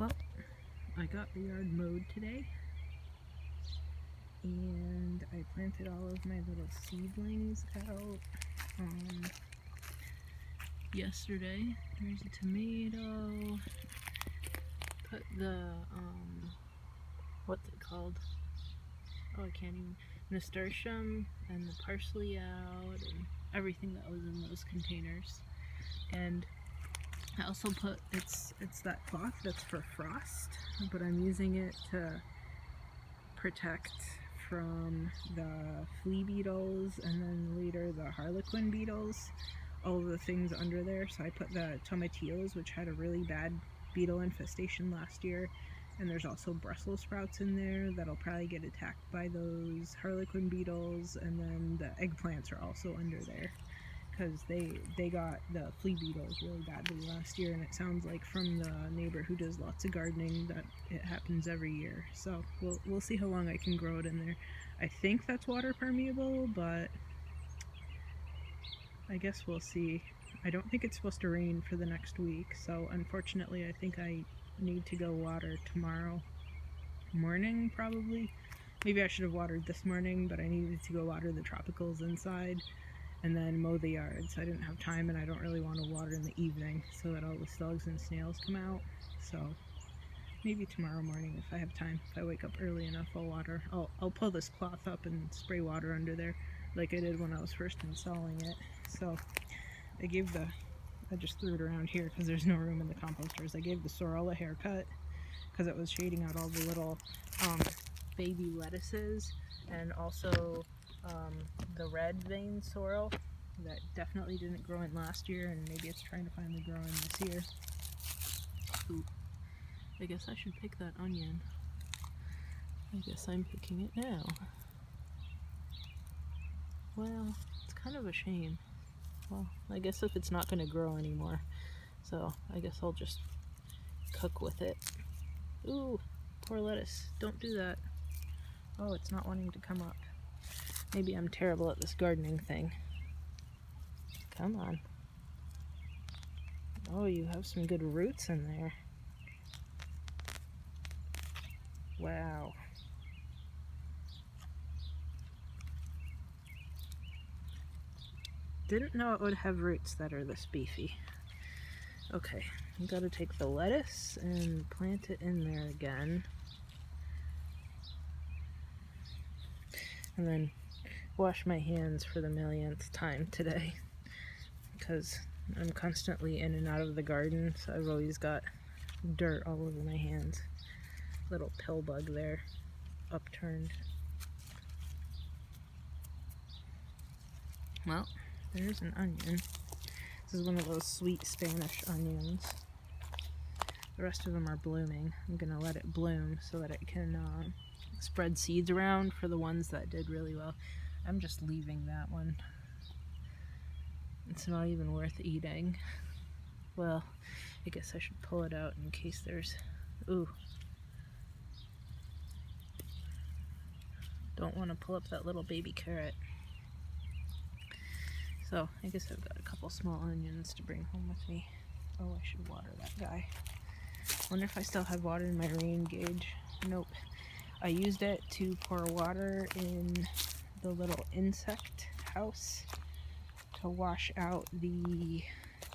Well, I got the yard mowed today, and I planted all of my little seedlings out yesterday. There's a tomato, put the, what's it called? Oh, I can't even, nasturtium and the parsley out and everything that was in those containers. And I also put, it's that cloth that's for frost, but I'm using it to protect from the flea beetles and then later the harlequin beetles, all of the things under there. So I put the tomatillos, which had a really bad beetle infestation last year, and there's also Brussels sprouts in there that'll probably get attacked by those harlequin beetles, and then the eggplants are also under there because they got the flea beetles really badly last year, and it sounds like from the neighbor who does lots of gardening that it happens every year. So we'll see how long I can grow it in there. I think that's water permeable, but I guess we'll see. I don't think it's supposed to rain for the next week, so unfortunately I think I need to go water tomorrow morning probably. Maybe I should have watered this morning, but I needed to go water the tropicals inside and then mow the yard, so I didn't have time, and I don't really want to water in the evening so that all the slugs and snails come out. So maybe tomorrow morning if I have time. If I wake up early enough, I'll water. I'll pull this cloth up and spray water under there like I did when I was first installing it. So I just threw it around here because there's no room in the composters. I gave the sorrel a haircut because it was shading out all the little baby lettuces, and also the red vein sorrel that definitely didn't grow in last year, and maybe it's trying to finally grow in this year. Ooh, I guess I should pick that onion. I guess I'm picking it now. Well, it's kind of a shame. Well, I guess if it's not going to grow anymore, so I guess I'll just cook with it. Ooh, poor lettuce. Don't do that. Oh, it's not wanting to come up. Maybe I'm terrible at this gardening thing. Come on. Oh, you have some good roots in there. Wow. Didn't know it would have roots that are this beefy. Okay, you gotta take the lettuce and plant it in there again. And then wash my hands for the millionth time today because I'm constantly in and out of the garden, so I've always got dirt all over my hands. Little pill bug there, upturned. Well, there's an onion. This is one of those sweet Spanish onions. The rest of them are blooming. I'm gonna let it bloom so that it can spread seeds around for the ones that did really well. I'm just leaving that one. It's not even worth eating. Well, I guess I should pull it out in case there's... Ooh. Don't want to pull up that little baby carrot. So I guess I've got a couple small onions to bring home with me. Oh, I should water that guy. Wonder if I still have water in my rain gauge. Nope. I used it to pour water in the little insect house to wash out the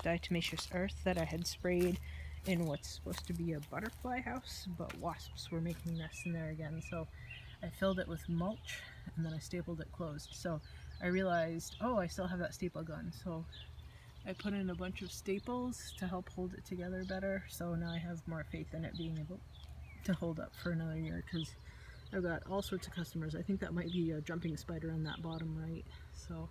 diatomaceous earth that I had sprayed in what's supposed to be a butterfly house, but wasps were making nests in there again. So I filled it with mulch and then I stapled it closed. So I realized, oh, I still have that staple gun. So I put in a bunch of staples to help hold it together better. So now I have more faith in it being able to hold up for another year, because I've got all sorts of customers. I think that might be a jumping spider on that bottom right. So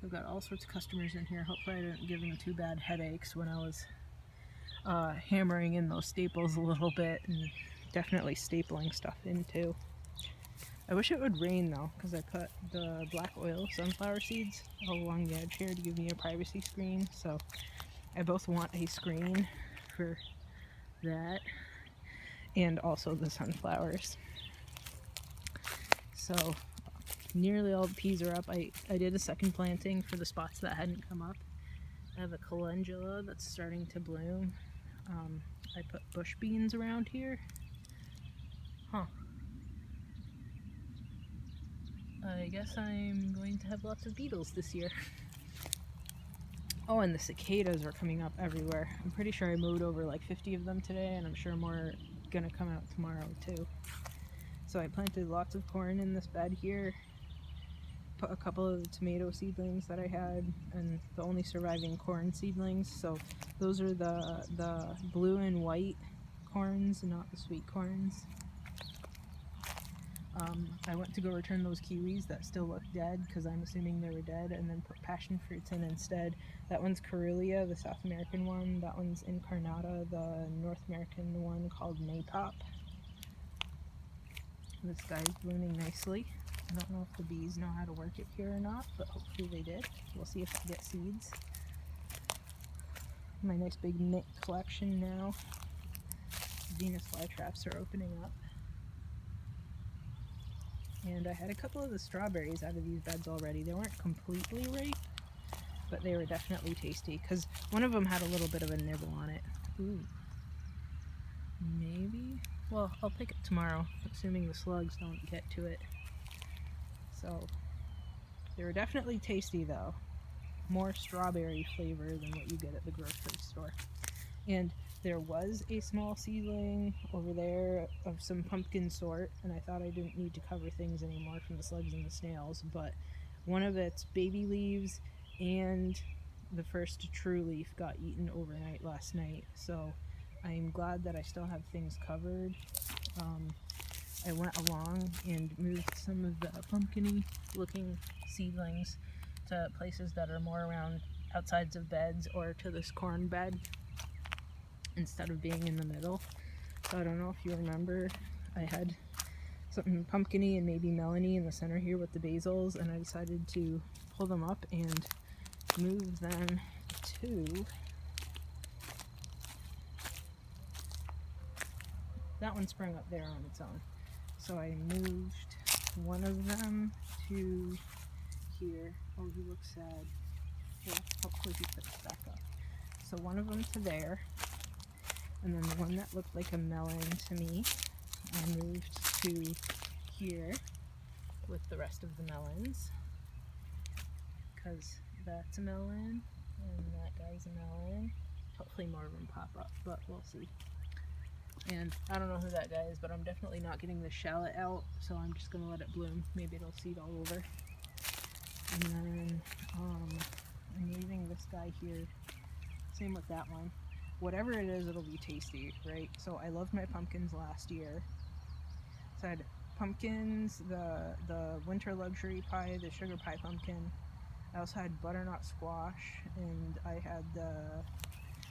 I've got all sorts of customers in here. Hopefully I didn't give them too bad headaches when I was hammering in those staples a little bit, and definitely stapling stuff in too. I wish it would rain though, because I put the black oil sunflower seeds all along the edge here to give me a privacy screen. So I both want a screen for that and also the sunflowers. So nearly all the peas are up. I did a second planting for the spots that hadn't come up. I have a calendula that's starting to bloom. I put bush beans around here. Huh. I guess I'm going to have lots of beetles this year. Oh, and the cicadas are coming up everywhere. I'm pretty sure I mowed over like 50 of them today, and I'm sure more are gonna come out tomorrow too. So I planted lots of corn in this bed here. Put a couple of the tomato seedlings that I had, and the only surviving corn seedlings. So those are the blue and white corns, not the sweet corns. I went to go return those kiwis that still look dead because I'm assuming they were dead, and then put passion fruits in instead. That one's Carulia, the South American one. That one's Incarnata, the North American one called Maypop. This guy's blooming nicely. I don't know if the bees know how to work it here or not, but hopefully they did. We'll see if I get seeds. My nice big mint collection now. Venus flytraps are opening up. And I had a couple of the strawberries out of these beds already. They weren't completely ripe, but they were definitely tasty because one of them had a little bit of a nibble on it. Ooh. Maybe? Well, I'll pick it tomorrow, assuming the slugs don't get to it. So, they were definitely tasty though. More strawberry flavor than what you get at the grocery store. And there was a small seedling over there of some pumpkin sort, and I thought I didn't need to cover things anymore from the slugs and the snails, but one of its baby leaves and the first true leaf got eaten overnight last night, so I'm glad that I still have things covered. I went along and moved some of the pumpkin-y looking seedlings to places that are more around outsides of beds or to this corn bed instead of being in the middle. So I don't know if you remember, I had something pumpkin-y and maybe melony in the center here with the basils, and I decided to pull them up and move them to that one sprung up there on its own. So I moved one of them to here. Oh, he looks sad. Here, hopefully he fits back up. So one of them to there, and then the one that looked like a melon to me, I moved to here with the rest of the melons, because that's a melon, and that guy's a melon. Hopefully more of them pop up, but we'll see. And I don't know who that guy is, but I'm definitely not getting the shallot out, so I'm just going to let it bloom. Maybe it'll seed all over. And then I'm leaving this guy here. Same with that one. Whatever it is, it'll be tasty, right? So I loved my pumpkins last year. So I had pumpkins, the winter luxury pie, the sugar pie pumpkin. I also had butternut squash, and I had the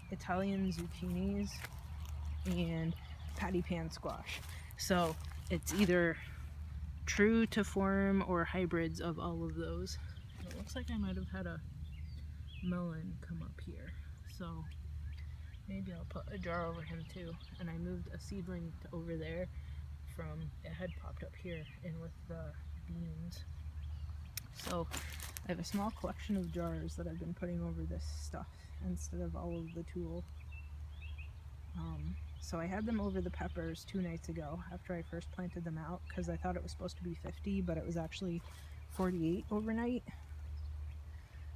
Italian zucchinis and patty pan squash. So it's either true to form or hybrids of all of those. And it looks like I might have had a melon come up here, so maybe I'll put a jar over him too. And I moved a seedling to over there from, it had popped up here in with the beans. So I have a small collection of jars that I've been putting over this stuff instead of all of the tulle. So I had them over the peppers 2 nights ago after I first planted them out, because I thought it was supposed to be 50, but it was actually 48 overnight.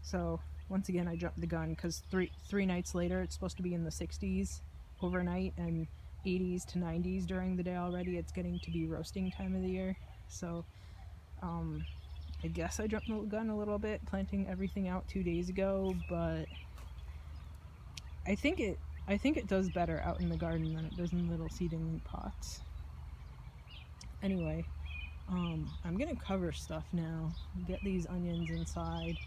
So once again, I jumped the gun, because three nights later it's supposed to be in the 60s overnight and 80s to 90s during the day already. It's getting to be roasting time of the year. So I guess I jumped the gun a little bit planting everything out 2 days ago, but I think it does better out in the garden than it does in little seeding pots. Anyway, I'm gonna cover stuff now, get these onions inside,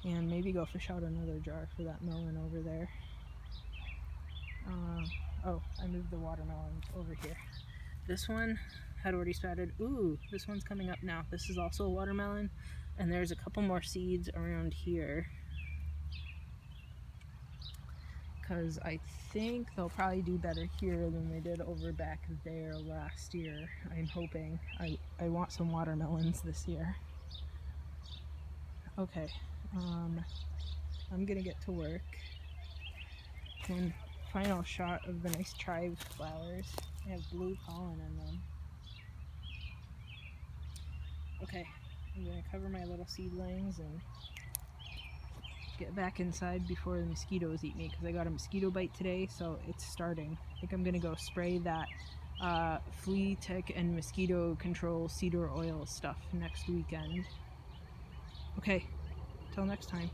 and maybe go fish out another jar for that melon over there. Oh, I moved the watermelons over here. This one had already sprouted. Ooh, this one's coming up now. This is also a watermelon, and there's a couple more seeds around here, because I think they'll probably do better here than they did over back there last year. I'm hoping. I want some watermelons this year. Okay, I'm gonna get to work. And final shot of the nice chive flowers. They have blue pollen in them. Okay, I'm gonna cover my little seedlings and get back inside before the mosquitoes eat me, because I got a mosquito bite today, so it's starting. I think I'm gonna go spray that flea, tick, and mosquito control cedar oil stuff next weekend. Okay, till next time.